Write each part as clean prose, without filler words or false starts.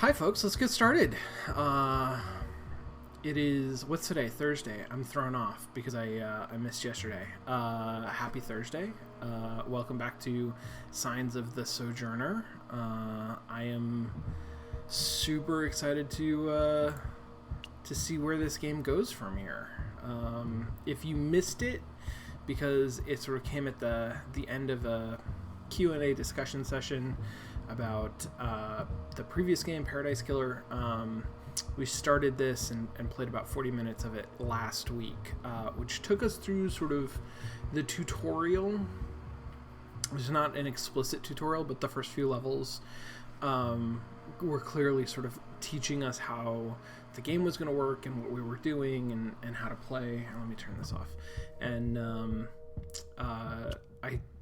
Hi folks, let's get started. It is, what's today? Thursday. I'm thrown off because I missed yesterday. Happy Thursday. Welcome back to Signs of the Sojourner. I am super excited to see where this game goes from here. If you missed it, because it sort of came at the end of a Q&A discussion session about the previous game, Paradise Killer. We started this and played about 40 minutes of it last week, which took us through sort of the tutorial. It's not an explicit tutorial, but the first few levels were clearly sort of teaching us how the game was going to work and what we were doing and how to play. Let me turn this off. And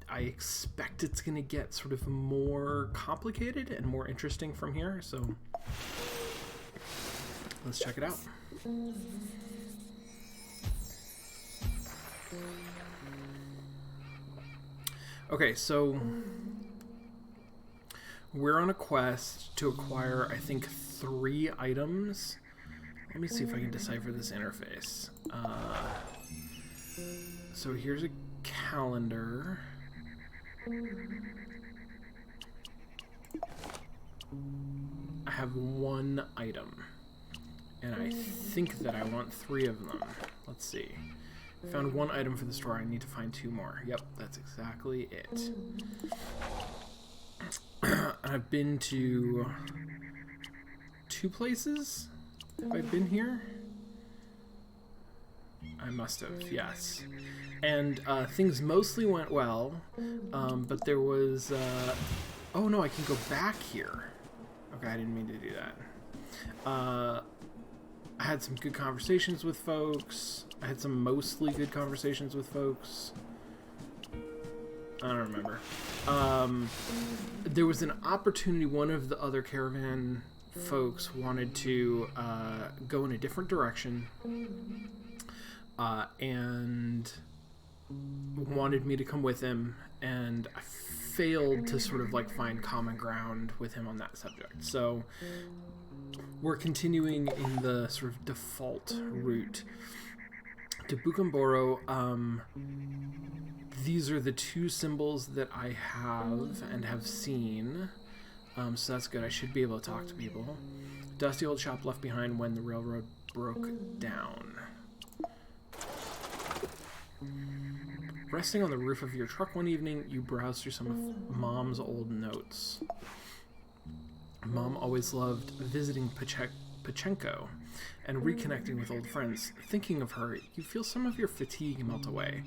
I expect it's going to get sort of more complicated and more interesting from here, so let's check it out. Okay, so we're on a quest to acquire, I think, 3 items. Let me see if I can decipher this interface. So here's a calendar. I have 1 item, and I think that I want 3 of them. Let's see. Found 1 item for the store. I need to find 2 more. Yep, that's exactly it. I've been to 2 places. Have I been here? I must have, yes. And things mostly went well, but there was... oh no, I can go back here. Okay, I didn't mean to do that. I had some good conversations with folks. I had some mostly good conversations with folks. I don't remember. There was an opportunity. One of the other caravan folks wanted to go in a different direction. And wanted me to come with him, and I failed to sort of like find common ground with him on that subject. So we're continuing in the sort of default route to Bukumboro. These are the 2 symbols that I have and have seen, so that's good. I should be able to talk to people. Dusty old shop left behind when the railroad broke down. Resting on the roof of your truck one evening, you browse through some of Mom's old notes. Mom always loved visiting Pachenko and reconnecting with old friends. Thinking of her, you feel some of your fatigue melt away.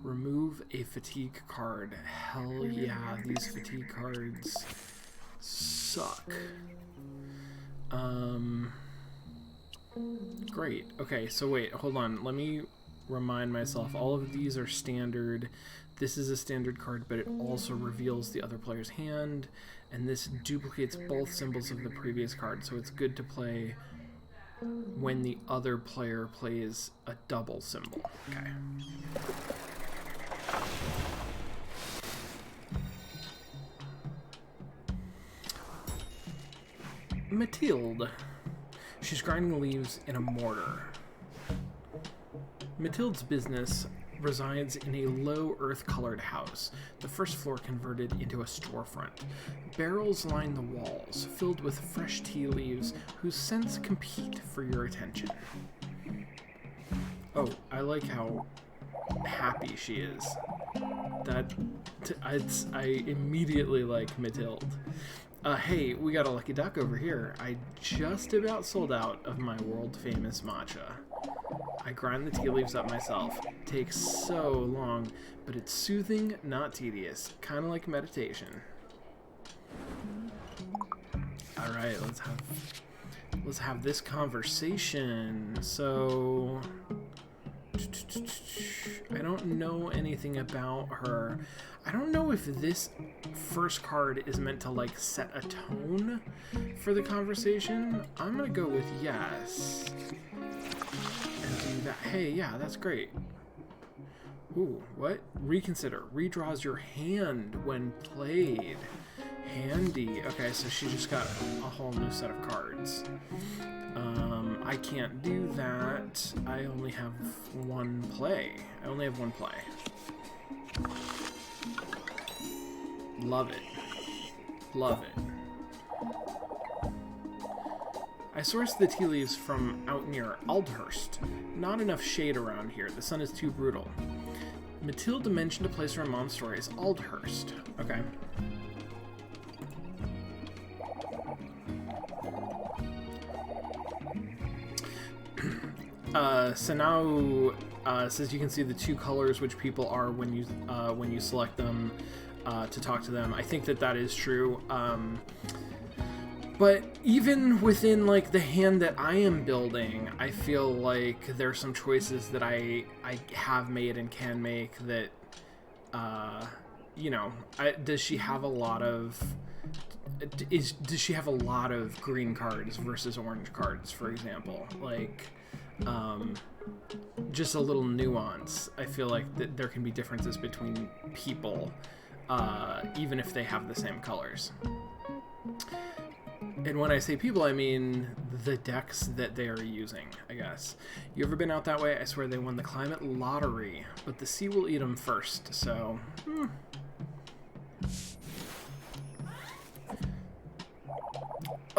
Remove a fatigue card. Hell yeah, these fatigue cards suck. Great. Okay, so wait, hold on. Let me remind myself, all of these are standard. This is a standard card, but it also reveals the other player's hand, and this duplicates both symbols of the previous card, so it's good to play when the other player plays a double symbol. Okay. Mathilde. She's grinding leaves in a mortar. Mathilde's business resides in a low earth-colored house, the first floor converted into a storefront. Barrels line the walls, filled with fresh tea leaves whose scents compete for your attention. Oh, I like how happy she is. I immediately like Mathilde. Hey, we got a lucky duck over here. I just about sold out of my world-famous matcha. I grind the tea leaves up myself. Takes so long, but it's soothing, not tedious. Kind of like meditation. Alright, let's have this conversation. So I don't know anything about her. I don't know if this first card is meant to like set a tone for the conversation. I'm gonna go with yes. That. Hey, yeah, that's great. Ooh, what? Reconsider. Redraws your hand when played. Handy. Okay, so she just got a whole new set of cards. I can't do that. I only have one play. Love it. Love it. I sourced the tea leaves from out near Aldhurst. Not enough shade around here. The sun is too brutal. Matilda mentioned a place where Mom's story is Aldhurst. Okay. So now says you can see the two colors which people are when you select them to talk to them. I think that is true. But even within like the hand that I am building, I feel like there's some choices that I have made and can make that you know, does she have a lot of green cards versus orange cards, for example? Like just a little nuance. I feel like that there can be differences between people even if they have the same colors. And when I say people, I mean the decks that they are using, I guess. You ever been out that way? I swear they won the climate lottery, but the sea will eat them first, so...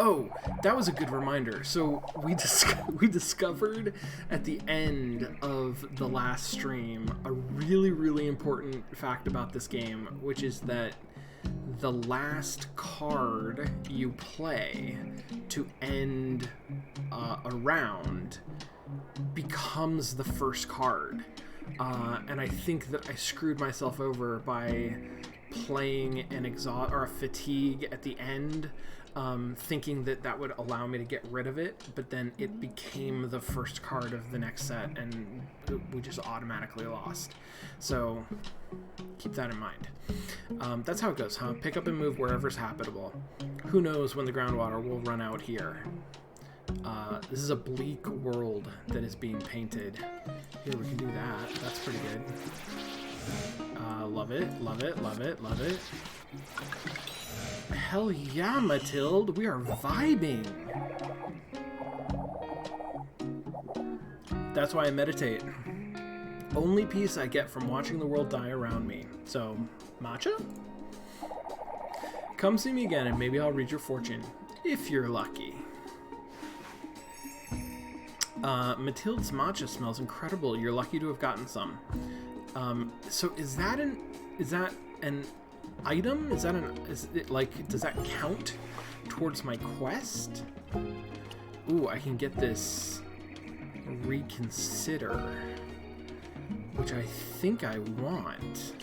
Oh, that was a good reminder. So we discovered at the end of the last stream a really, really important fact about this game, which is that the last card you play to end a round becomes the first card. And I think that I screwed myself over by playing an exhaust or a fatigue at the end, thinking that would allow me to get rid of it, but then it became the first card of the next set, and we just automatically lost. So keep that in mind. That's how it goes, huh? Pick up and move wherever's habitable. Who knows when the groundwater will run out here. This is a bleak world that is being painted. Here, we can do that. That's pretty good. Love it, love it, love it, love it. Hell yeah, Matilda, we are vibing. That's why I meditate. Only peace I get from watching the world die around me. So, matcha? Come see me again and maybe I'll read your fortune. If you're lucky. Matilda's matcha smells incredible. You're lucky to have gotten some. So is that an item? Is it like, does that count towards my quest? Ooh, I can get this reconsider, which I think I want.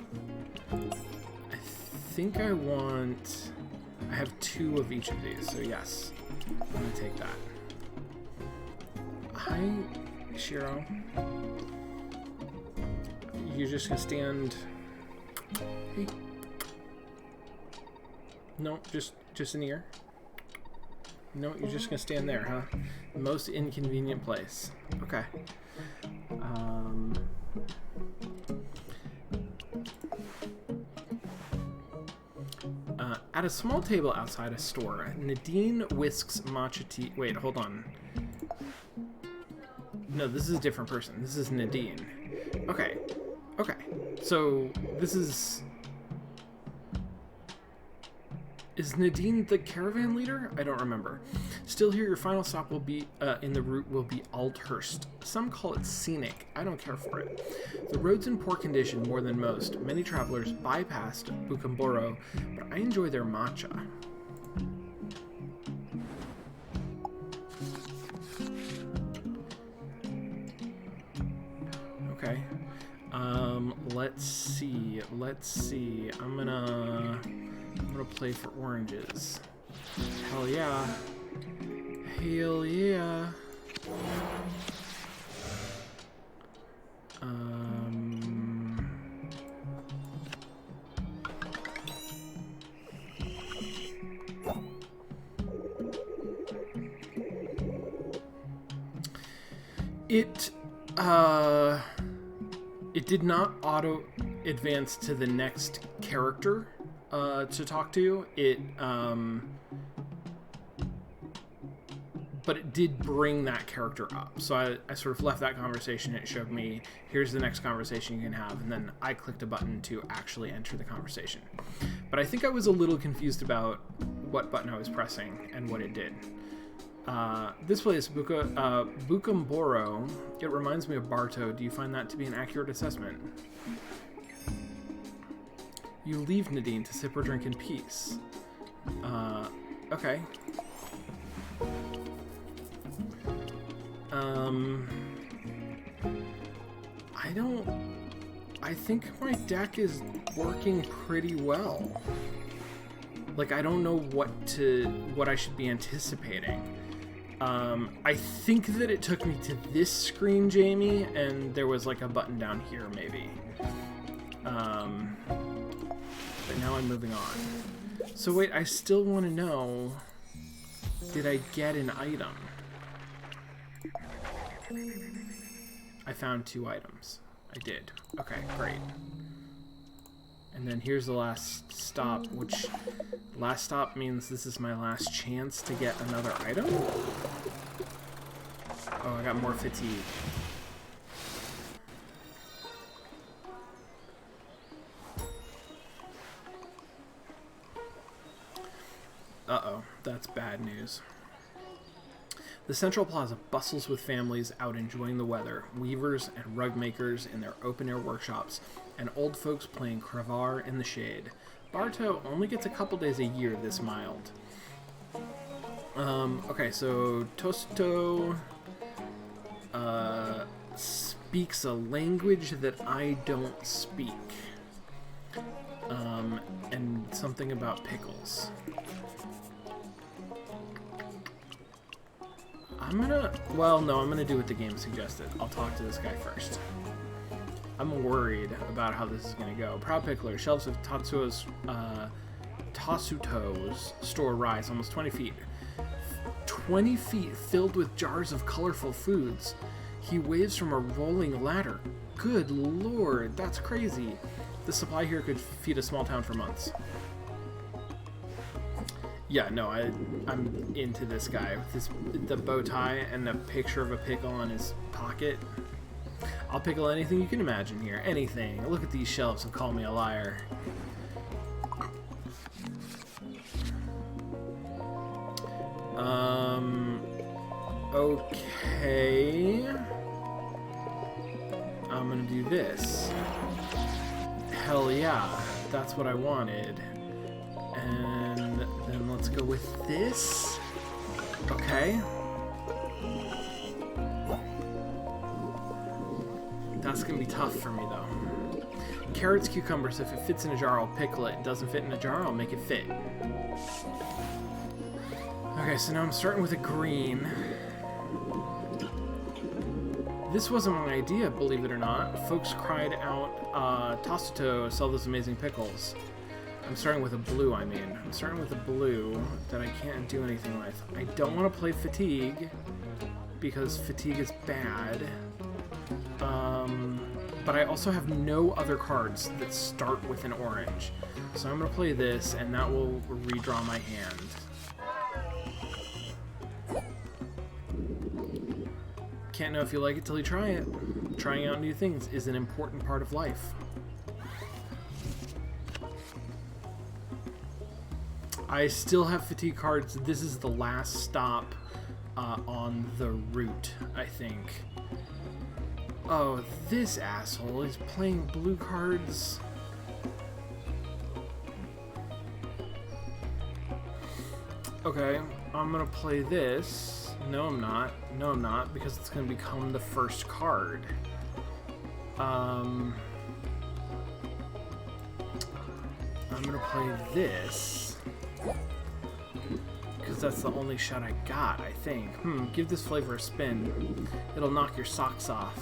I have 2 of each of these, so yes, I'm gonna take that. Hi, Shiro. You're just gonna stand. Hey. No, just an ear. No, you're just gonna stand there, huh? Most inconvenient place. Okay. At a small table outside a store, Nadine whisks matcha tea. Wait, hold on. No, this is a different person. This is Nadine. Okay. Okay. So, this is... Is Nadine the caravan leader? I don't remember. Still here, your final stop will be, in the route will be Aldhurst. Some call it scenic. I don't care for it. The road's in poor condition more than most. Many travelers bypassed Bukumboro, but I enjoy their matcha. Okay. Let's see. I'm gonna play for oranges. Hell yeah. Hell yeah. It did not auto advance to the next character to talk to. But it did bring that character up. So I sort of left that conversation. It showed me, here's the next conversation you can have. And then I clicked a button to actually enter the conversation. But I think I was a little confused about what button I was pressing and what it did. This place, Bukumboro, it reminds me of Barto. Do you find that to be an accurate assessment? You leave Nadine to sip or drink in peace. Okay. I think my deck is working pretty well. Like, I don't know what I should be anticipating. I think that it took me to this screen, Jamie, and there was like a button down here, maybe. But now I'm moving on. So wait, I still want to know, did I get an item? I found 2 items. I did. Okay, great. And then here's the last stop, which last stop means this is my last chance to get another item. Oh, I got more fatigue. Uh-oh, that's bad news. The Central Plaza bustles with families out enjoying the weather, weavers and rug makers in their open-air workshops, and old folks playing cravar in the shade. Barto only gets a couple days a year this mild. Okay, so Tosto speaks a language that I don't speak. And something about pickles. I'm gonna do what the game suggested. I'll talk to this guy first. I'm worried about how this is gonna go. Proud Pickler, shelves of Tatsuto's store rise almost 20 feet. 20 feet filled with jars of colorful foods. He waves from a rolling ladder. Good lord, that's crazy. The supply here could feed a small town for months. Yeah, no, I'm into this guy with the bow tie and the picture of a pickle on his pocket. I'll pickle anything you can imagine here. Anything. Look at these shelves and call me a liar. Okay. I'm gonna do this. Hell yeah, that's what I wanted. And then let's go with this. Okay. That's gonna be tough for me though. Carrots, cucumbers, if it fits in a jar, I'll pickle it. Doesn't fit in a jar, I'll make it fit. Okay, so now I'm starting with a green. This wasn't my idea, believe it or not. Folks cried out, Tostato, sell those amazing pickles. I'm starting with a blue, I'm starting with a blue that I can't do anything with. I don't want to play Fatigue, because Fatigue is bad. But I also have no other cards that start with an orange. So I'm going to play this, and that will redraw my hand. Can't know if you like it till you try it. Trying out new things is an important part of life. I still have fatigue cards. This is the last stop on the route, I think. Oh, this asshole is playing blue cards. Okay, I'm gonna play this. No, I'm not. No, I'm not, because it's gonna become the first card. I'm gonna play this, because that's the only shot I got, I think. Give this flavor a spin. It'll knock your socks off.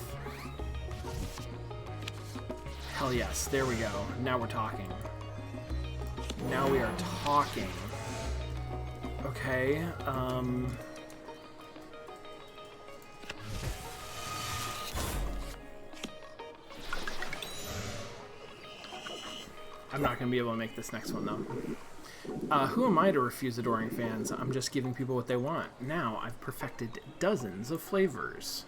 Hell yes, there we go. Now we're talking. Now we are talking. Okay, I'm not going to be able to make this next one, though. Who am I to refuse adoring fans? I'm just giving people what they want. Now I've perfected dozens of flavors.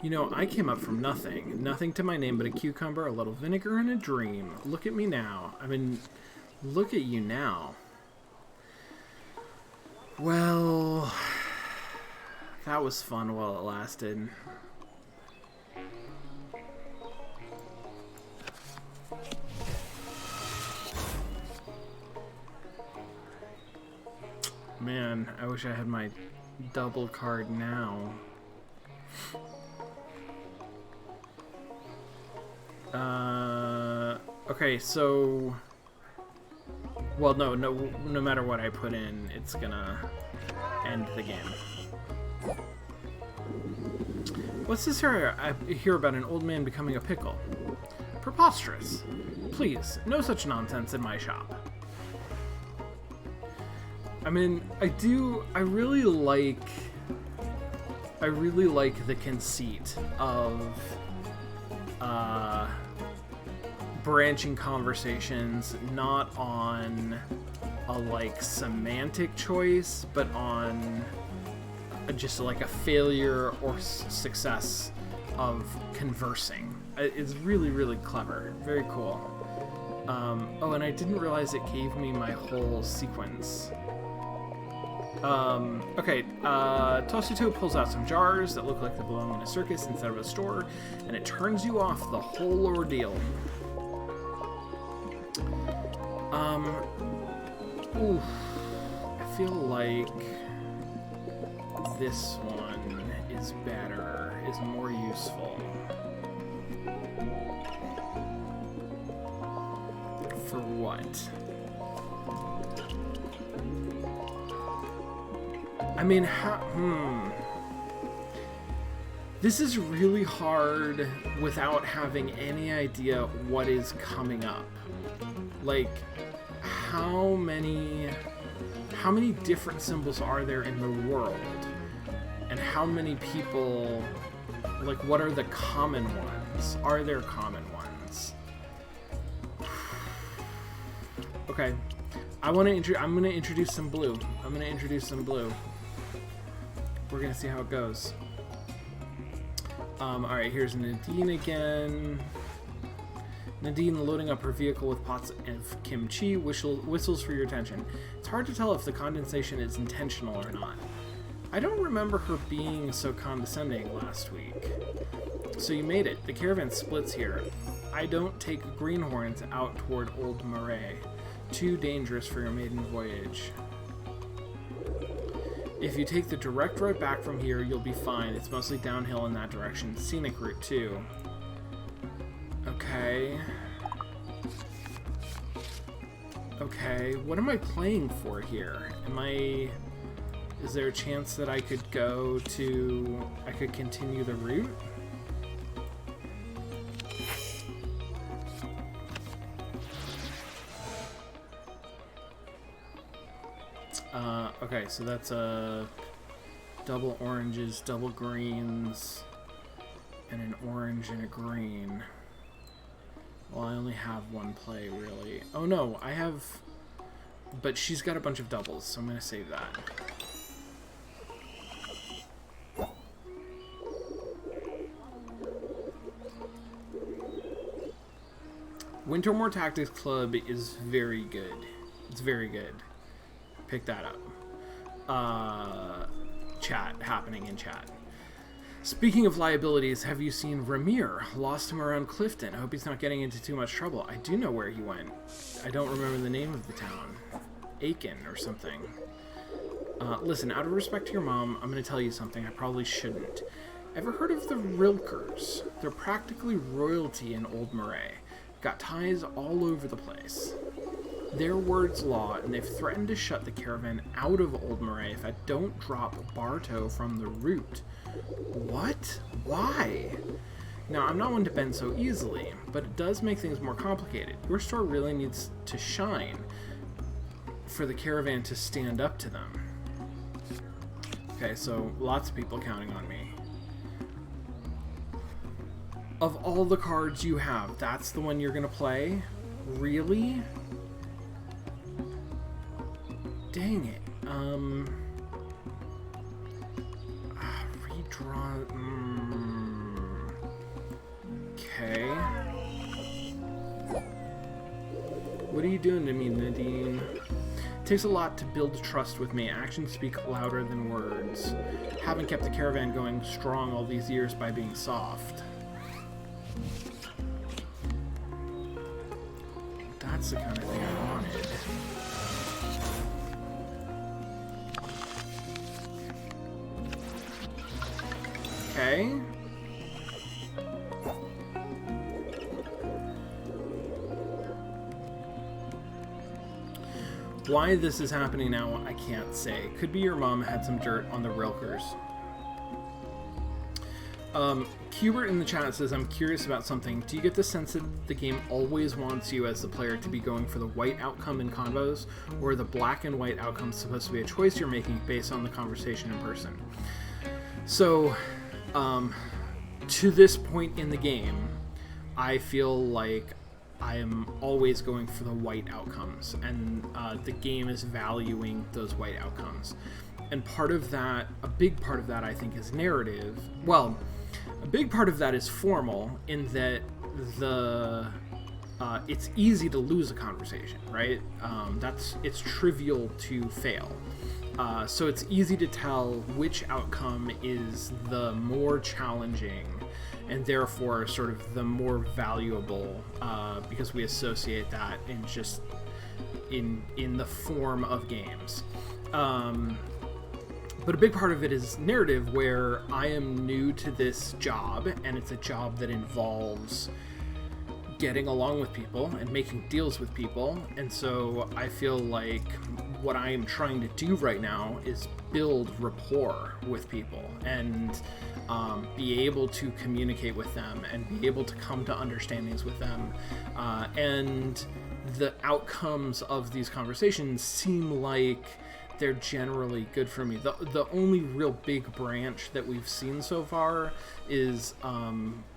You know, I came up from nothing. Nothing to my name but a cucumber, a little vinegar, and a dream. Look at me now. I mean, look at you now. Well, that was fun while it lasted. Man, I wish I had my double card now. Okay, so... Well, no matter what I put in, it's gonna end the game. What's this here I hear about an old man becoming a pickle? Preposterous. Please, no such nonsense in my shop. I mean, I really like the conceit of branching conversations, not on a like semantic choice, but on just like a failure or success of conversing. It's really, really clever. Very cool. Oh, and I didn't realize it gave me my whole sequence. Okay, Tosuto pulls out some jars that look like they belong in a circus instead of a store, and it turns you off the whole ordeal. Oof. I feel like this one is better, is more useful. For what? I mean, This is really hard without having any idea what is coming up. Like, how many different symbols are there in the world? And how many people, like, what are the common ones? Are there common ones? Okay. I'm gonna introduce some blue. We're gonna see how it goes. Alright, here's Nadine again. Nadine loading up her vehicle with pots of kimchi, whistles for your attention. It's hard to tell if the condensation is intentional or not. I don't remember her being so condescending last week. So you made it. The caravan splits here. I don't take greenhorns out toward Old Marais. Too dangerous for your maiden voyage. If you take the direct road back from here, you'll be fine. It's mostly downhill in that direction. Scenic route, too. Okay. Okay, what am I playing for here? Is there a chance that I could continue the route? Okay, so that's a double oranges, double greens, and an orange and a green. Well, I only have one play, really. Oh no, I have... But she's got a bunch of doubles, so I'm going to save that. Wintermore Tactics Club is very good. It's very good. Pick that up. Chat, happening in chat. Speaking of liabilities, have you seen Ramir? Lost him around Clifton. I hope he's not getting into too much trouble. I do know where he went. I don't remember the name of the town. Aiken or something. Listen, out of respect to your mom, I'm going to tell you something I probably shouldn't. Ever heard of the Rilkers? They're practically royalty in Old Marais. Got ties all over the place. Their word's law, and they've threatened to shut the caravan out of Old Marais if I don't drop Bartow from the route. What? Why? Now, I'm not one to bend so easily, but it does make things more complicated. Your store really needs to shine for the caravan to stand up to them. Okay, so lots of people counting on me. Of all the cards you have, that's the one you're gonna play? Really? Dang it. Redraw. Okay. What are you doing to me, Nadine? It takes a lot to build trust with me. Actions speak louder than words. Haven't kept the caravan going strong all these years by being soft. That's the kind of thing I wanted. Okay. Why this is happening now, I can't say. Could be your mom had some dirt on the Rilkers. Hubert in the chat says, I'm curious about something. Do you get the sense that the game always wants you as the player to be going for the white outcome in combos, or are the black and white outcomes supposed to be a choice you're making based on the conversation in person? So, to this point in the game, I feel like I am always going for the white outcomes, and the game is valuing those white outcomes. And part of that, a big part of that, I think, is narrative. Well, a big part of that is formal, in that it's easy to lose a conversation, right? It's trivial to fail. So it's easy to tell which outcome is the more challenging and therefore sort of the more valuable, because we associate that in just in the form of games. But a big part of it is narrative, where I am new to this job, and it's a job that involves getting along with people and making deals with people. And so I feel like what I am trying to do right now is build rapport with people and be able to communicate with them and be able to come to understandings with them. And the outcomes of these conversations seem like they're generally good for me. The only real big branch that we've seen so far is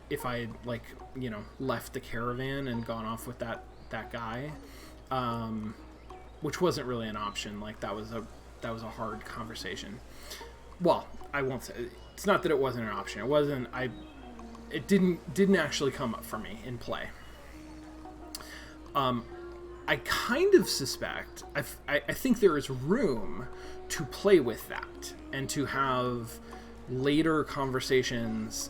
if I had, like, you know, left the caravan and gone off with that guy, which wasn't really an option. Like, that was a hard conversation. Well, I won't say it's not that it wasn't an option. It wasn't. It didn't actually come up for me in play. I kind of suspect, I think there is room to play with that and to have later conversations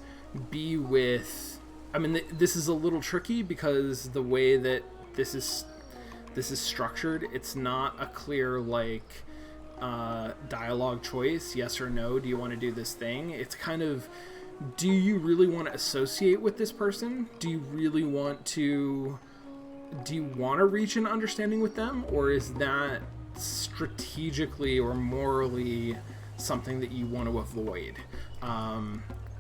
be with, I mean, this is a little tricky because the way that this is structured, it's not a clear, like, dialogue choice, yes or no, do you want to do this thing? It's kind of, do you really want to associate with this person? Do you want to reach an understanding with them, or is that strategically or morally something that you want to avoid?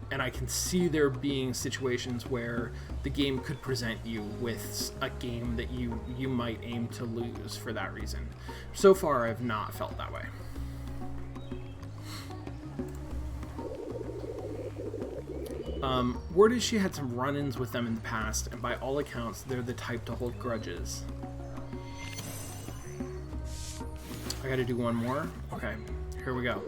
And I can see there being situations where the game could present you with a game that you might aim to lose for that reason. So far, I've not felt that way. Word is she had some run-ins with them in the past, and by all accounts, they're the type to hold grudges. I gotta do one more? Okay, here we go.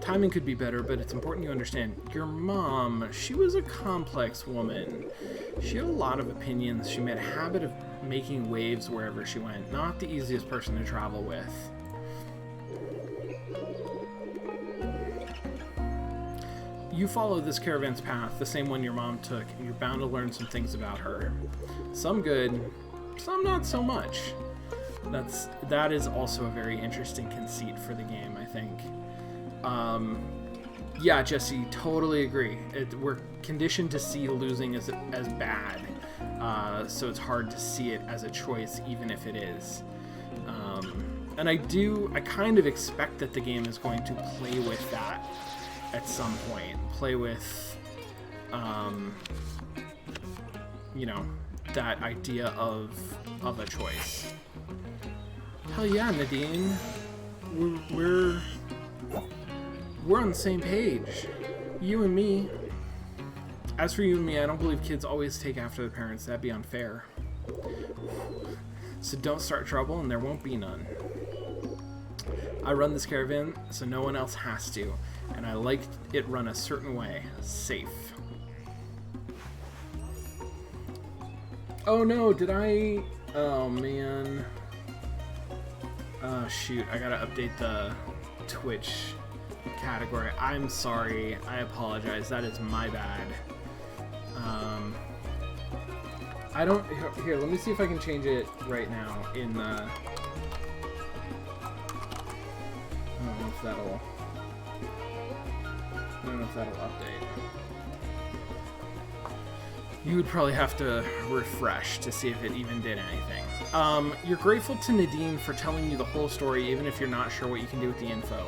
Timing could be better, but it's important you understand. Your mom, she was a complex woman. She had a lot of opinions. She made a habit of making waves wherever she went. Not the easiest person to travel with. You follow this caravan's path, the same one your mom took, and you're bound to learn some things about her. Some good, some not so much. That is also a very interesting conceit for the game, I think. Yeah, Jesse, totally agree. We're conditioned to see losing as bad, so it's hard to see it as a choice, even if it is. And I kind of expect that the game is going to play with that at some point. Play with, you know, that idea of a choice. Hell yeah, Nadine. We're on the same page. You and me. As for you and me, I don't believe kids always take after their parents. That'd be unfair. So don't start trouble, and there won't be none. I run this caravan, so no one else has to, and I like it run a certain way. Safe. Oh no, did I... Oh man. Oh shoot, I gotta update the Twitch category. I'm sorry, I apologize, that is my bad. I don't... Here, let me see if I can change it right now in the... I don't know if that'll update. You would probably have to refresh to see if it even did anything. You're grateful to Nadine for telling you the whole story, even if you're not sure what you can do with the info.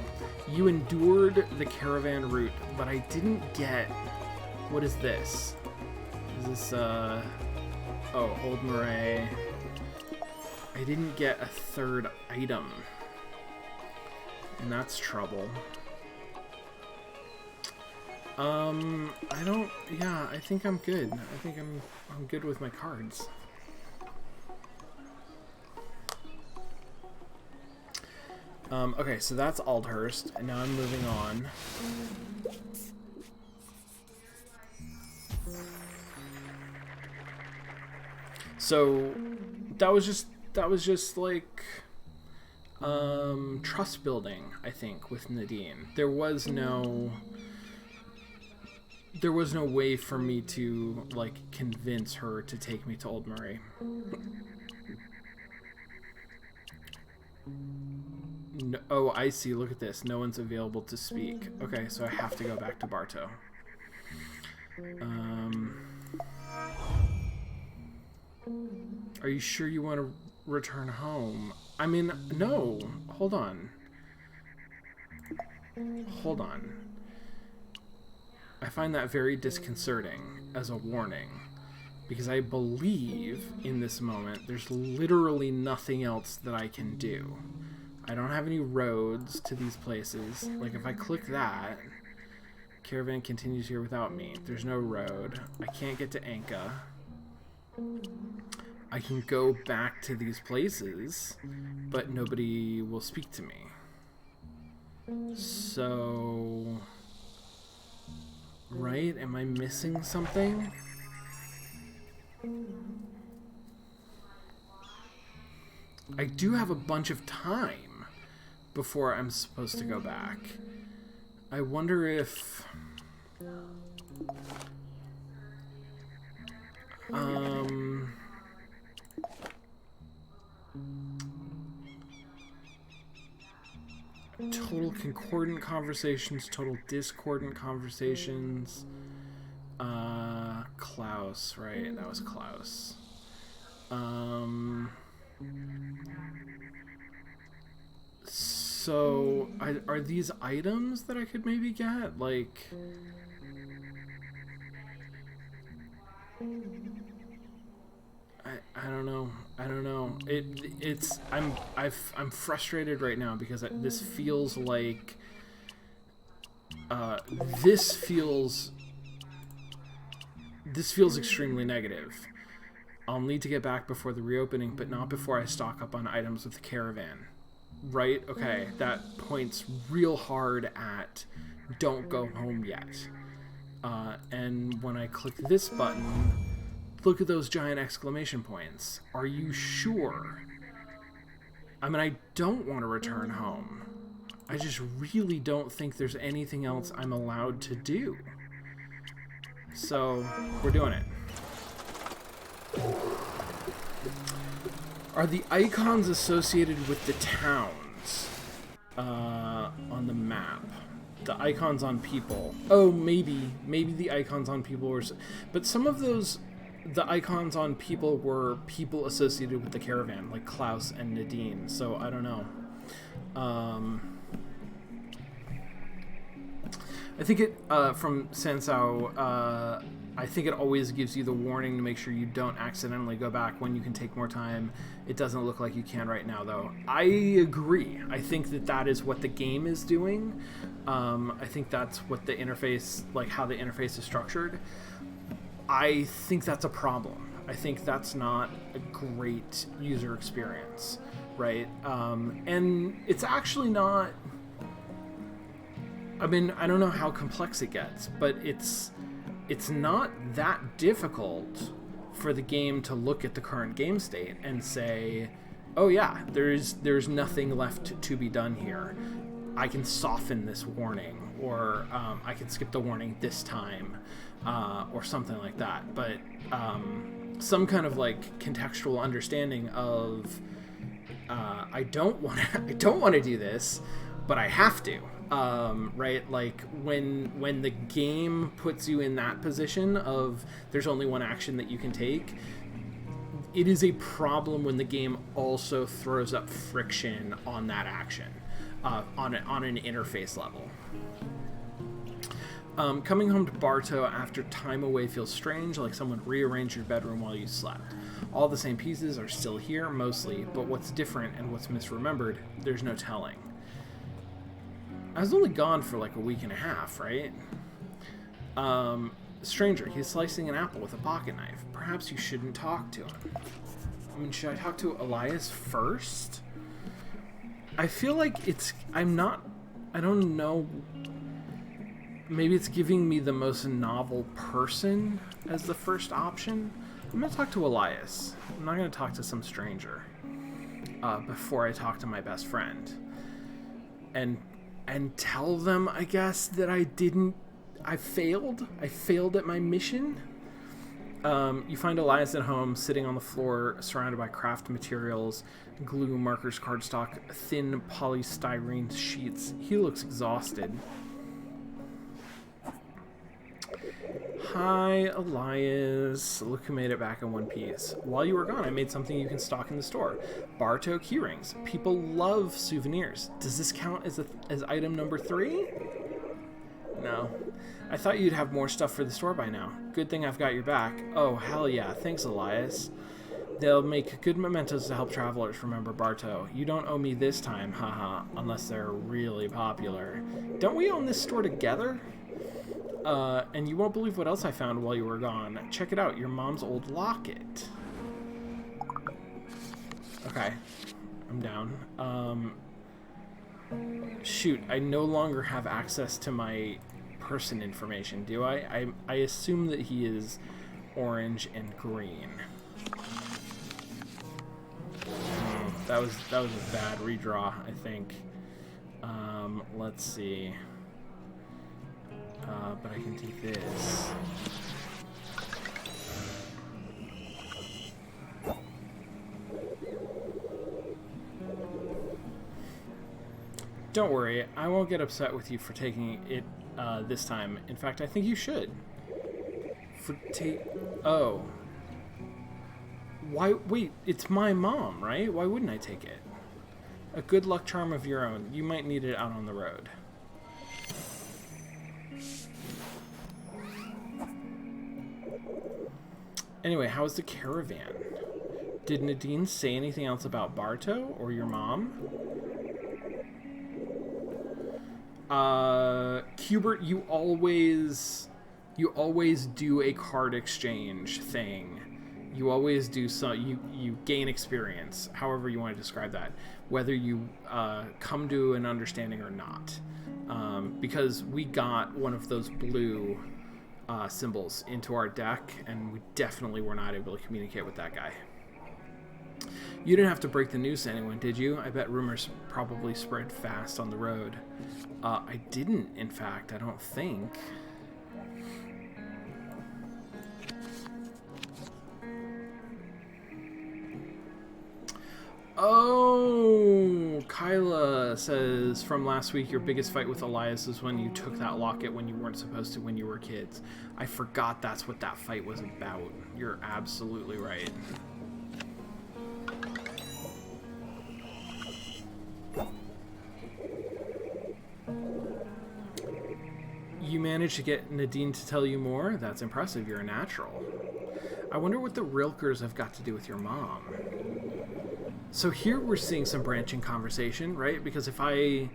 You endured the caravan route, but I didn't get... What is this? Is this, Oh, Old Murray. I didn't get a third item. And that's trouble. I don't... Yeah, I think I'm good. I think I'm good with my cards. Okay, so that's Aldhurst, and now I'm moving on. So that was just like trust building, I think, with Nadine. There was no way for me to like convince her to take me to Old Murray. No, oh, I see. Look at this. No one's available to speak. Okay, so I have to go back to Bartow. Are you sure you want to return home? I mean, no. Hold on. Hold on. I find that very disconcerting as a warning, because I believe in this moment there's literally nothing else that I can do. I don't have any roads to these places. Like, if I click that, caravan continues here without me. There's no road. I can't get to Anka. I can go back to these places, but nobody will speak to me. So... Right? Am I missing something? I do have a bunch of time before I'm supposed to go back. I wonder if... Total concordant conversations, total discordant conversations. Klaus, right? That was Klaus. So, are these items that I could maybe get? Like... I don't know. I don't know. I'm frustrated right now because this feels like this feels extremely negative. I'll need to get back before the reopening, but not before I stock up on items with the caravan. Right? Okay, that points real hard at don't go home yet. And when I click this button, look at those giant exclamation points. Are you sure? I mean, I don't want to return home. I just really don't think there's anything else I'm allowed to do. So, we're doing it. Are the icons associated with the towns on the map? The icons on people. Oh, maybe the icons on people were... But some of those... The icons on people were people associated with the caravan, like Klaus and Nadine, so I don't know. I think it, from Sansao, I think it always gives you the warning to make sure you don't accidentally go back when you can take more time. It doesn't look like you can right now, though. I agree. I think that is what the game is doing. I think that's what the interface, like how the interface is structured. I think that's a problem. I think that's not a great user experience, right? And it's actually not... I mean, I don't know how complex it gets, but it's not that difficult for the game to look at the current game state and say, oh yeah, there's nothing left to be done here. I can soften this warning, or I can skip the warning this time, or something like that. But some kind of like contextual understanding of I don't want to do this, but I have to. Right? Like when the game puts you in that position of there's only one action that you can take, it is a problem when the game also throws up friction on that action, on an interface level. Coming home to Bartow after time away feels strange, like someone rearranged your bedroom while you slept. All the same pieces are still here, mostly, but what's different and what's misremembered, there's no telling. I was only gone for like a week and a half, right? Stranger, he's slicing an apple with a pocket knife. Perhaps you shouldn't talk to him. I mean, should I talk to Elias first? I feel like I don't know. Maybe it's giving me the most novel person as the first option. I'm going to talk to Elias. I'm not going to talk to some stranger before I talk to my best friend. And tell them, I guess, that I failed. I failed at my mission. You find Elias at home, sitting on the floor, surrounded by craft materials, glue, markers, cardstock, thin polystyrene sheets. He looks exhausted. Hi, Elias. Look who made it back in one piece. While you were gone, I made something you can stock in the store. Bartow keyrings. People love souvenirs. Does this count as item number 3? No. I thought you'd have more stuff for the store by now. Good thing I've got your back. Oh, hell yeah. Thanks, Elias. They'll make good mementos to help travelers remember Bartow. You don't owe me this time, haha, unless they're really popular. Don't we own this store together? And you won't believe what else I found while you were gone. Check it out, your mom's old locket. Okay, I'm down. Shoot, I no longer have access to my person information, do I? I assume that he is orange and green. That was a bad redraw, I think. Let's see. But I can take this. Don't worry, I won't get upset with you for taking it this time. In fact, I think you should. Oh. Why? Wait, it's my mom, right? Why wouldn't I take it? A good luck charm of your own. You might need it out on the road. Anyway, how's the caravan? Did Nadine say anything else about Bartow or your mom? Hubert, you always do a card exchange thing. You always do you gain experience, however you want to describe that, whether you come to an understanding or not. Because we got one of those blue symbols into our deck, and we definitely were not able to communicate with that guy. You didn't have to break the news to anyone, did you? I bet rumors probably spread fast on the road. I didn't, in fact, I don't think. Oh, Kyla says, from last week, your biggest fight with Elias was when you took that locket when you weren't supposed to when you were kids. I forgot that's what that fight was about. You're absolutely right. You managed to get Nadine to tell you more? That's impressive. You're a natural. I wonder what the Rilkers have got to do with your mom. So here we're seeing some branching conversation, right? Because if I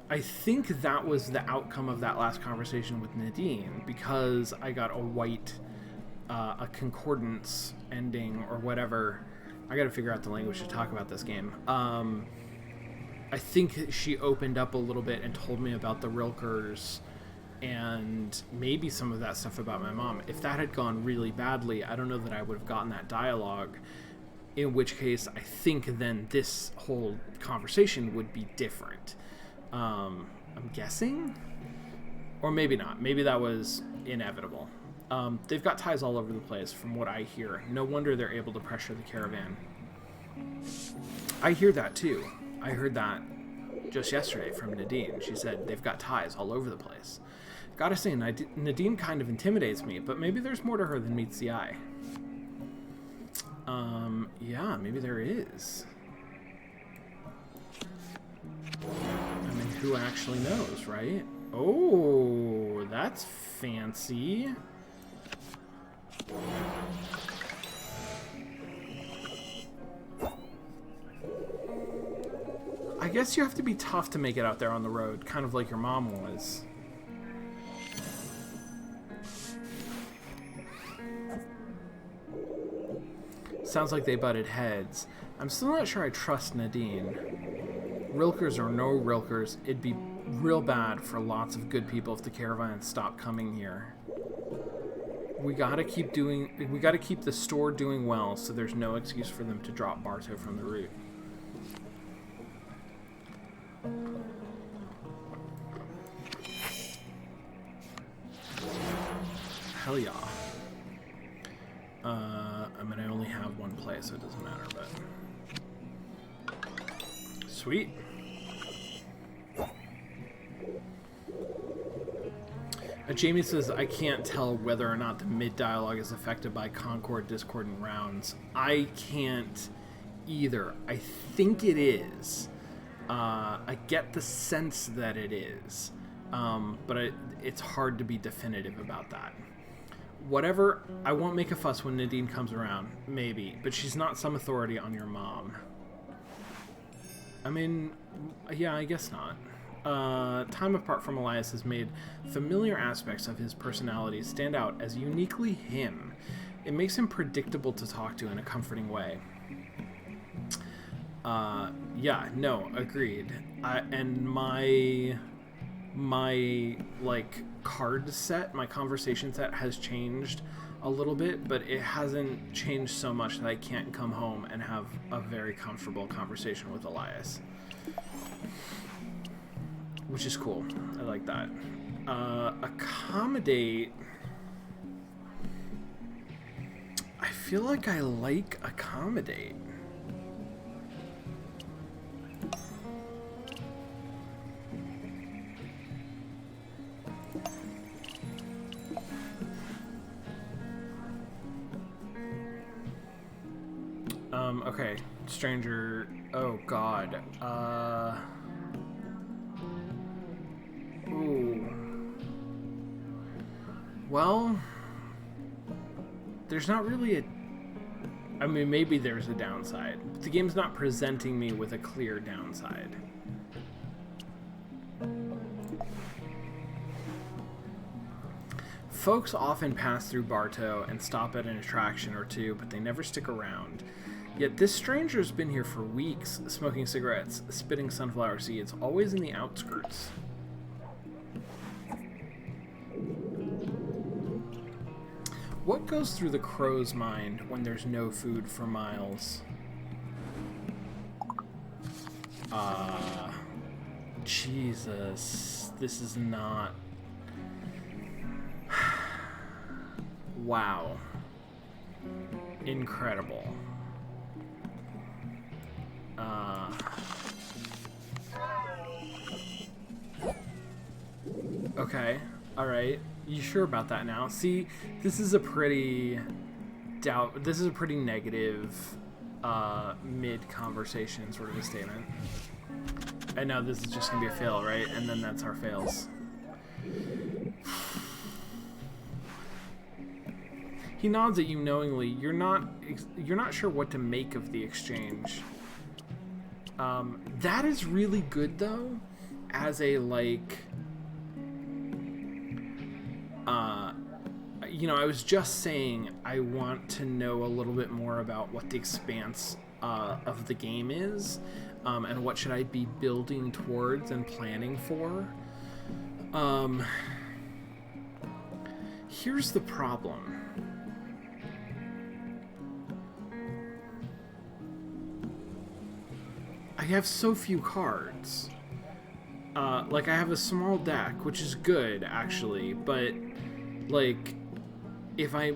I think that was the outcome of that last conversation with Nadine, because I got a white, a concordance ending or whatever. I gotta figure out the language to talk about this game. I think she opened up a little bit and told me about the Rilkers and maybe some of that stuff about my mom. If that had gone really badly, I don't know that I would have gotten that dialogue, in which case I think then this whole conversation would be different. I'm guessing? Or maybe not. Maybe that was inevitable. They've got ties all over the place from what I hear. No wonder they're able to pressure the caravan. I hear that too. I heard that just yesterday from Nadine. She said they've got ties all over the place. Gotta say, Nadine kind of intimidates me, but maybe there's more to her than meets the eye. Yeah, maybe there is. I mean, who actually knows, right? Oh, that's fancy. I guess you have to be tough to make it out there on the road, kind of like your mom was. Sounds like they butted heads. I'm still not sure I trust Nadine. Rilkers or no Rilkers, it'd be real bad for lots of good people if the caravan stopped coming here. We gotta keep the store doing well, so there's no excuse for them to drop Bartow from the route. Hell yeah. I mean, I only have one play, so it doesn't matter, but... Sweet. Jamie says, I can't tell whether or not the mid-dialogue is affected by Concord, Discord, and rounds. I can't either. I think it is. I get the sense that it is. But it's hard to be definitive about that. Whatever, I won't make a fuss when Nadine comes around, maybe, but she's not some authority on your mom. I mean, yeah, I guess not. Time apart from Elias has made familiar aspects of his personality stand out as uniquely him. It makes him predictable to talk to in a comforting way. Yeah, no, agreed. And my like card set, my conversation set has changed a little bit, but it hasn't changed so much that I can't come home and have a very comfortable conversation with Elias, which is cool. I like that. Accommodate. I feel like I like accommodate. Okay, stranger. Oh God. Ooh. Well, there's not really a... I mean, maybe there's a downside, but the game's not presenting me with a clear downside. Folks often pass through Bartow and stop at an attraction or two, but they never stick around. Yet this stranger's been here for weeks, smoking cigarettes, spitting sunflower seeds, always in the outskirts. What goes through the crow's mind when there's no food for miles? Jesus, this is not... Wow. Incredible. Okay, alright. You sure about that now? See, this is a pretty negative mid-conversation sort of a statement. And now this is just gonna be a fail, right? And then that's our fails. He nods at you knowingly. You're not sure what to make of the exchange. That is really good, though. as a, like, you know, I was just saying I want to know a little bit more about what the expanse of the game is, and what should I be building towards and planning for. Here's the problem. I have so few cards. Like, I have a small deck, which is good, actually, but, like, if I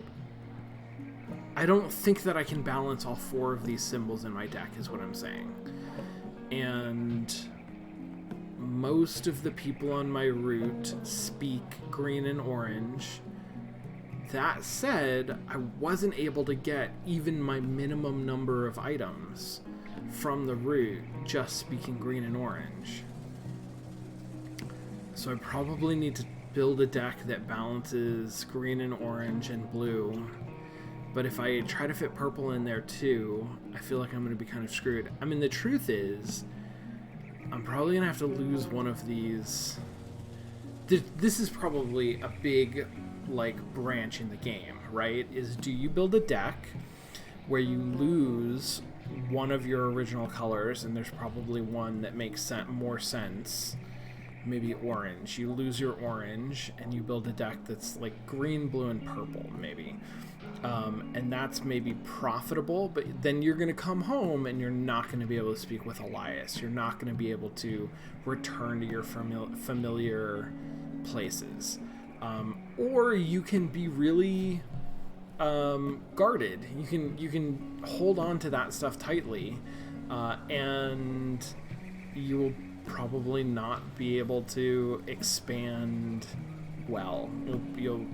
don't think that I can balance all 4 of these symbols in my deck, is what I'm saying. And most of the people on my route speak green and orange. That said, I wasn't able to get even my minimum number of items from the route just speaking green and orange. So I probably need to build a deck that balances green and orange and blue. But if I try to fit purple in there too, I feel like I'm going to be kind of screwed. I mean, the truth is, I'm probably going to have to lose one of these. This is probably a big, like, branch in the game, right? Is, do you build a deck where you lose one of your original colors, and there's probably one that makes more sense, maybe orange. You lose your orange, and you build a deck that's like green, blue, and purple, maybe. And that's maybe profitable, but then you're going to come home and you're not going to be able to speak with Elias. You're not going to be able to return to your familiar places. Or you can be really guarded. You can hold on to that stuff tightly, and you will probably not be able to expand well. You'll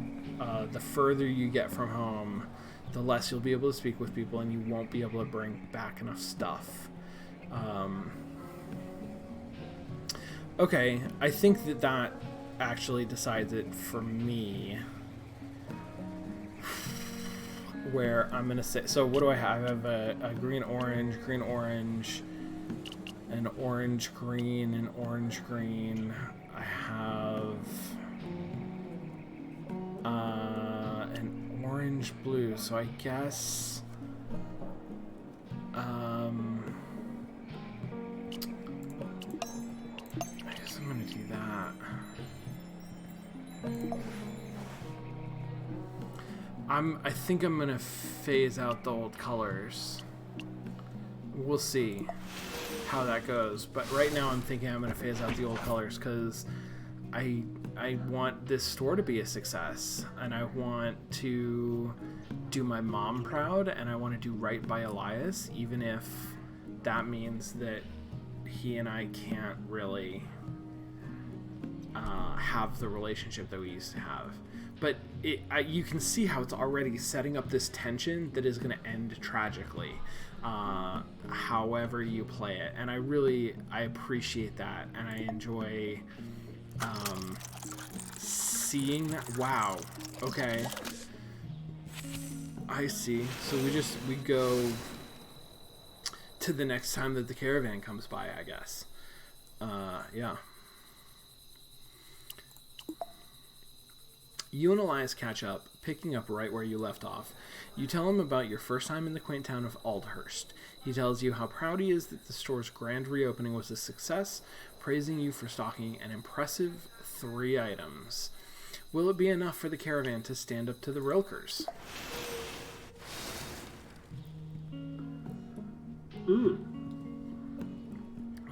the further you get from home, the less you'll be able to speak with people, and you won't be able to bring back enough stuff. Okay, I think that actually decides it for me. Where I'm going to say... So what do I have? I have a green-orange, green-orange, an orange-green, and orange-green. I have an orange-blue, so I guess... I guess I'm going to do that. I think I'm gonna phase out the old colors. We'll see how that goes, but right now I'm thinking I'm gonna phase out the old colors because I want this store to be a success, and I want to do my mom proud, and I want to do right by Elias, even if that means that he and I can't really have the relationship that we used to have. But you can see how it's already setting up this tension that is going to end tragically, however you play it. And I appreciate that, and I enjoy seeing that. Wow. Okay. I see. So we go to the next time that the caravan comes by, I guess. Yeah. You and Elias catch up, picking up right where you left off. You tell him about your first time in the quaint town of Aldhurst. He tells you how proud he is that the store's grand reopening was a success, praising you for stocking an impressive 3 items. Will it be enough for the caravan to stand up to the Rilkers?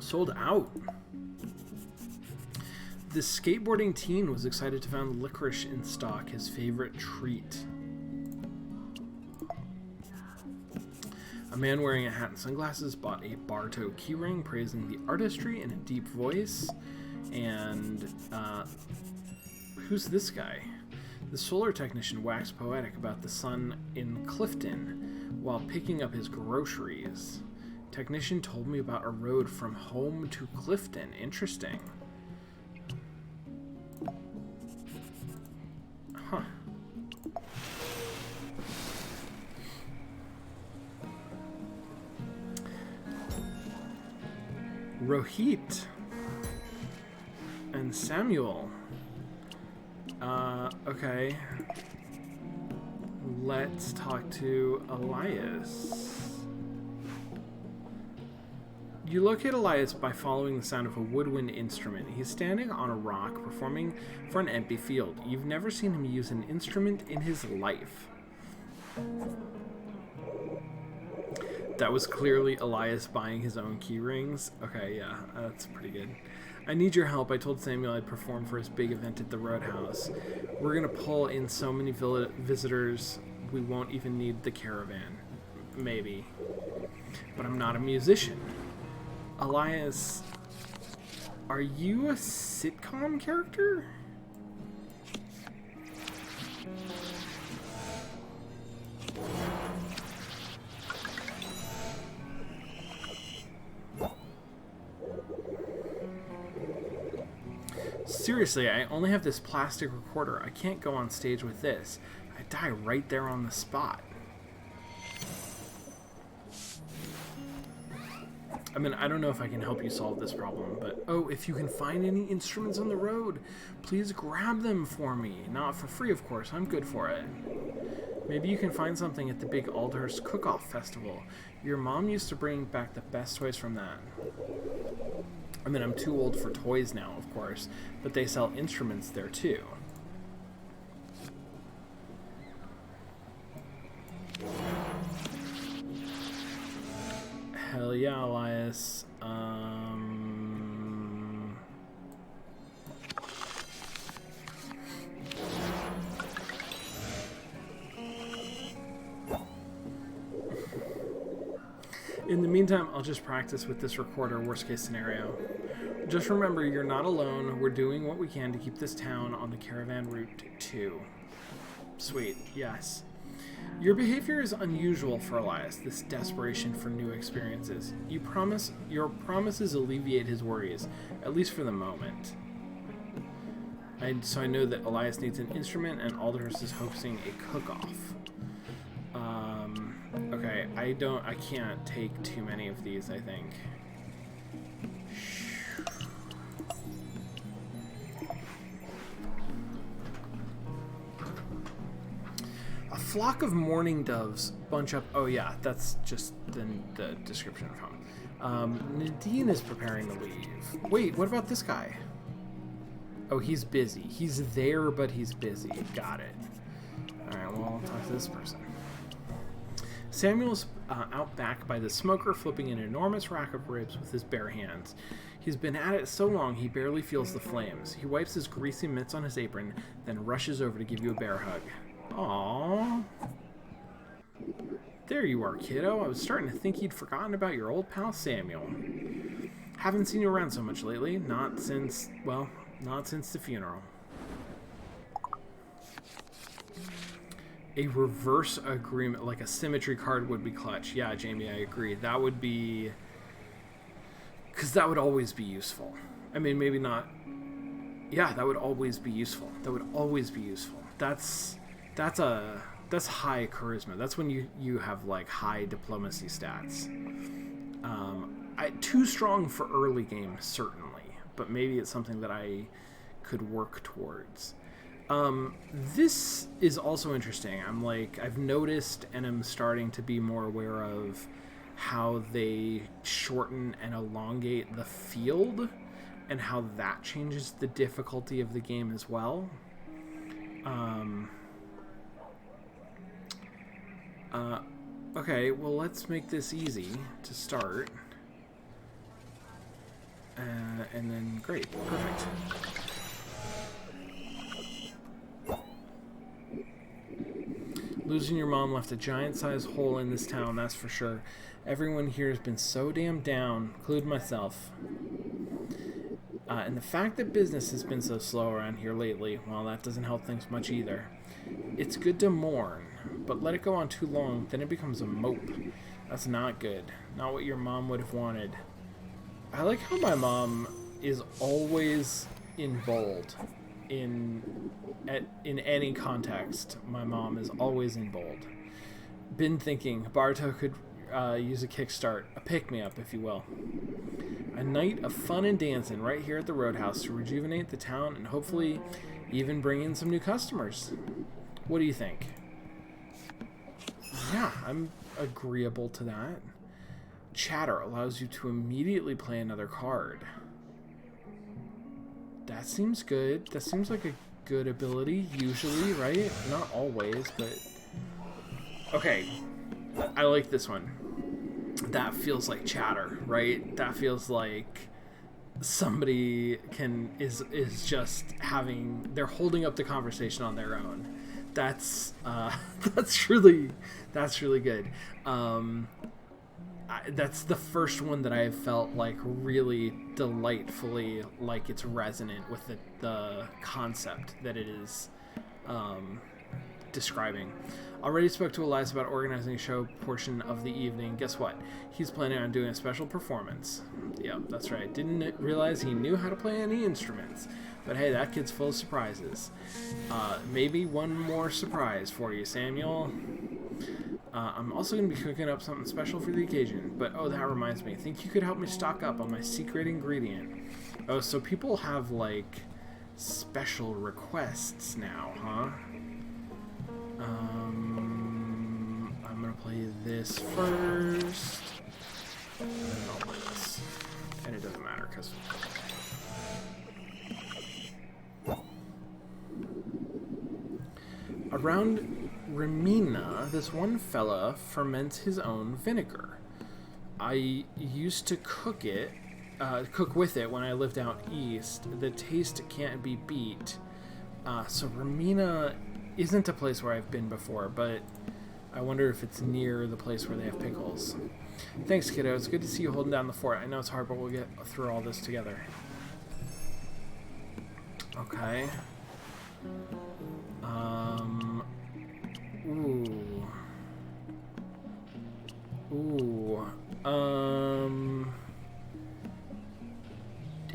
Sold out. The skateboarding teen was excited to find licorice in stock, his favorite treat. A man wearing a hat and sunglasses bought a Bartow keyring, praising the artistry in a deep voice. And, who's this guy? The solar technician waxed poetic about the sun in Clifton while picking up his groceries. Technician told me about a road from home to Clifton. Interesting. Huh. Rohit. Samuel. Okay. Let's talk to Elias. You locate Elias by following the sound of a woodwind instrument. He's standing on a rock performing for an empty field. You've never seen him use an instrument in his life. That was clearly Elias buying his own key rings. Okay, yeah, that's pretty good. I need your help. I told Samuel I'd perform for his big event at the Roadhouse. We're going to pull in so many visitors, we won't even need the caravan. Maybe. But I'm not a musician. Elias, are you a sitcom character? Seriously, I only have this plastic recorder. I can't go on stage with this. I die right there on the spot. I mean, I don't know if I can help you solve this problem, but oh, if you can find any instruments on the road, please grab them for me. Not for free, of course. I'm good for it. Maybe you can find something at the big Aldhurst Cook-Off Festival. Your mom used to bring back the best toys from that. I mean, I'm too old for toys now, of course, but they sell instruments there too. Hell yeah, Elias. In the meantime, I'll just practice with this recorder, worst case scenario. Just remember, you're not alone. We're doing what we can to keep this town on the caravan route too. Sweet, yes. Your behavior is unusual for Elias, this desperation for new experiences. Your promises alleviate his worries, at least for the moment. So I know that Elias needs an instrument and Aldhurst is hosting a cook-off. Okay, I can't take too many of these, I think. A flock of mourning doves bunch up. Oh yeah, that's just the description of him. Nadine is preparing to leave. Wait, what about this guy? Oh, he's busy. He's there, but he's busy. Got it. Alright, well, I'll talk to this person. Samuel's out back by the smoker, flipping an enormous rack of ribs with his bare hands. He's been at it so long he barely feels the flames. He wipes his greasy mitts on his apron, then rushes over to give you a bear hug. Aww. There you are, kiddo. I was starting to think you'd forgotten about your old pal Samuel. Haven't seen you around so much lately. Not since the funeral. A reverse agreement, like a symmetry card, would be clutch. Yeah, Jamie, I agree. That would be... because that would always be useful. I mean, maybe not... yeah, that would always be useful. That would always be useful. That's high charisma. That's when you have, like, high diplomacy stats. Too strong for early game, certainly. But maybe it's something that I could work towards. This is also interesting. I've noticed and I'm starting to be more aware of how they shorten and elongate the field and how that changes the difficulty of the game as well. Okay, well, let's make this easy to start. And then, great, perfect. Losing your mom left a giant-sized hole in this town, that's for sure. Everyone here has been so damn down, including myself. And the fact that business has been so slow around here lately, well, that doesn't help things much either. It's good to mourn, but let it go on too long, then it becomes a mope. That's not good. Not what your mom would have wanted. I like how my mom is always in bold. In any context, my mom is always in bold. Been thinking Barto could use a kickstart, a pick-me-up, if you will. A night of fun and dancing right here at the Roadhouse to rejuvenate the town and hopefully even bring in some new customers. What do you think? Yeah, I'm agreeable to that. Chatter allows you to immediately play another card. That seems good. That seems like a good ability, usually, right? Not always, but... Okay, I like this one. That feels like chatter, right? That feels like somebody is just having... They're holding up the conversation on their own. That's really good. That's the first one that I have felt like really delightfully like it's resonant with the concept that it is describing. Already spoke to Elias about organizing a show portion of the evening. Guess what? He's planning on doing a special performance. Yep, that's right. Didn't realize he knew how to play any instruments. But hey, that kid's full of surprises. Maybe one more surprise for you, Samuel. I'm also going to be cooking up something special for the occasion. But, oh, that reminds me. Think you could help me stock up on my secret ingredient? Oh, so people have, like, special requests now, huh? I'm going to play this first. And then I'll play this. And it doesn't matter, because... Around Remina, this one fella ferments his own vinegar. I used to cook with it when I lived out east. The taste can't be beat. So Remina isn't a place where I've been before, but I wonder if it's near the place where they have pickles. Thanks, kiddo. It's good to see you holding down the fort. I know it's hard, but we'll get through all this together. Okay.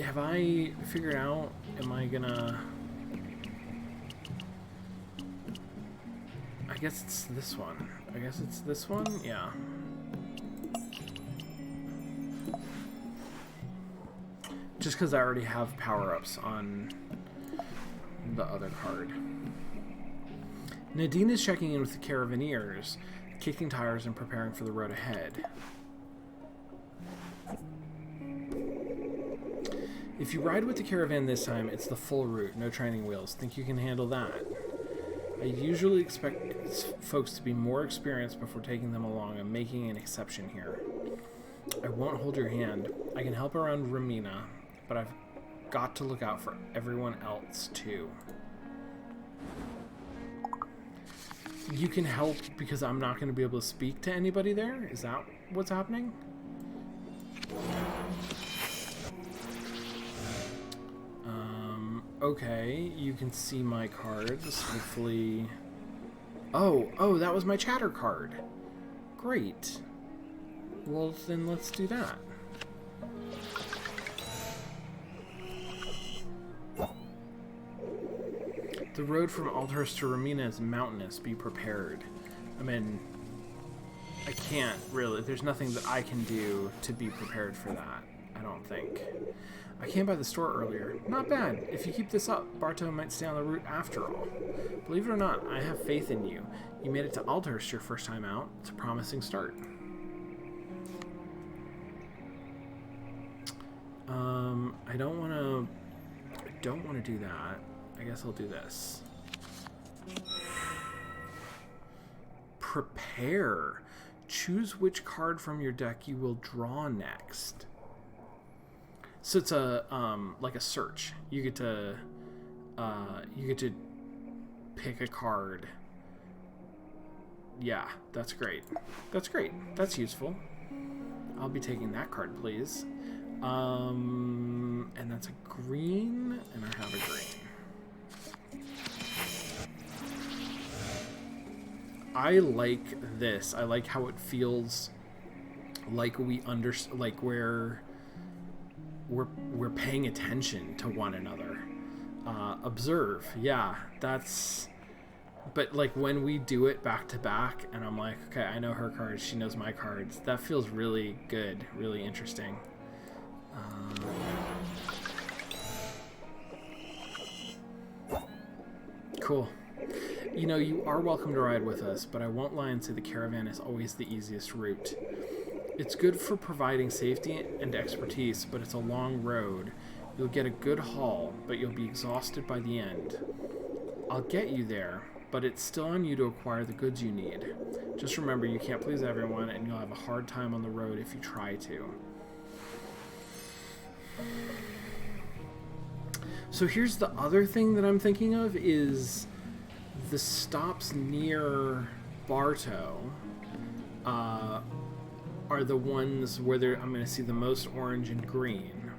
Have I figured out, am I gonna... I guess it's this one. Yeah. Just because I already have power-ups on the other card. Nadine is checking in with the Caravaneers, kicking tires and preparing for the road ahead. If you ride with the caravan this time, it's the full route, no training wheels. Think you can handle that? I usually expect folks to be more experienced before taking them along. I'm making an exception here. I won't hold your hand. I can help around Remina, but I've got to look out for everyone else too. You can help because I'm not going to be able to speak to anybody there? Is that what's happening? Okay, you can see my cards. Hopefully... Oh, that was my chatter card. Great. Well, then let's do that. The road from Aldhurst to Remina is mountainous. Be prepared. I mean, I can't really. There's nothing that I can do to be prepared for that, I don't think. I came by the store earlier. Not bad. If you keep this up, Bartow might stay on the route after all. Believe it or not, I have faith in you. You made it to Aldhurst your first time out. It's a promising start. I don't want to do that. I guess I'll do this. Prepare. Choose which card from your deck you will draw next. So it's a like a search. You get to pick a card. Yeah, that's great. That's useful. I'll be taking that card, please. And that's a green, and I have a green. I like this. I like how it feels like we're paying attention to one another. Observe. Yeah, that's... But, like, when we do it back to back, and I'm like, okay, I know her cards, she knows my cards, that feels really good, really interesting. Cool. You know, you are welcome to ride with us, but I won't lie and say the caravan is always the easiest route. It's good for providing safety and expertise, but it's a long road. You'll get a good haul, but you'll be exhausted by the end. I'll get you there, but it's still on you to acquire the goods you need. Just remember, you can't please everyone, and you'll have a hard time on the road if you try to. So here's the other thing that I'm thinking of is the stops near Bartow are the ones where I'm going to see the most orange and green.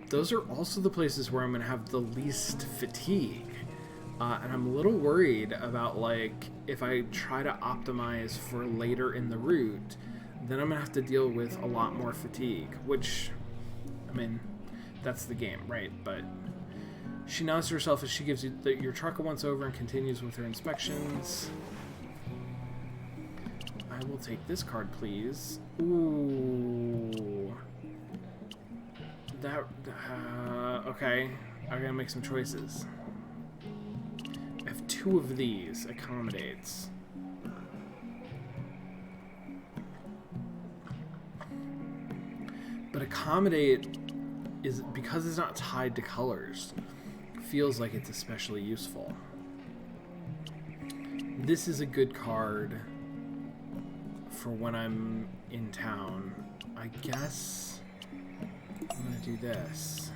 Those are also the places where I'm going to have the least fatigue. And I'm a little worried about, like, if I try to optimize for later in the route, then I'm going to have to deal with a lot more fatigue, which, I mean, that's the game, right? But she nods to herself as she gives you your truck a once-over and continues with her inspections. I will take this card, please. Ooh. That, okay. I gotta make some choices. I have 2 of these. Accommodates. But accommodate is, because it's not tied to colors, feels like it's especially useful. This is a good card for when I'm in town. I guess I'm gonna do this.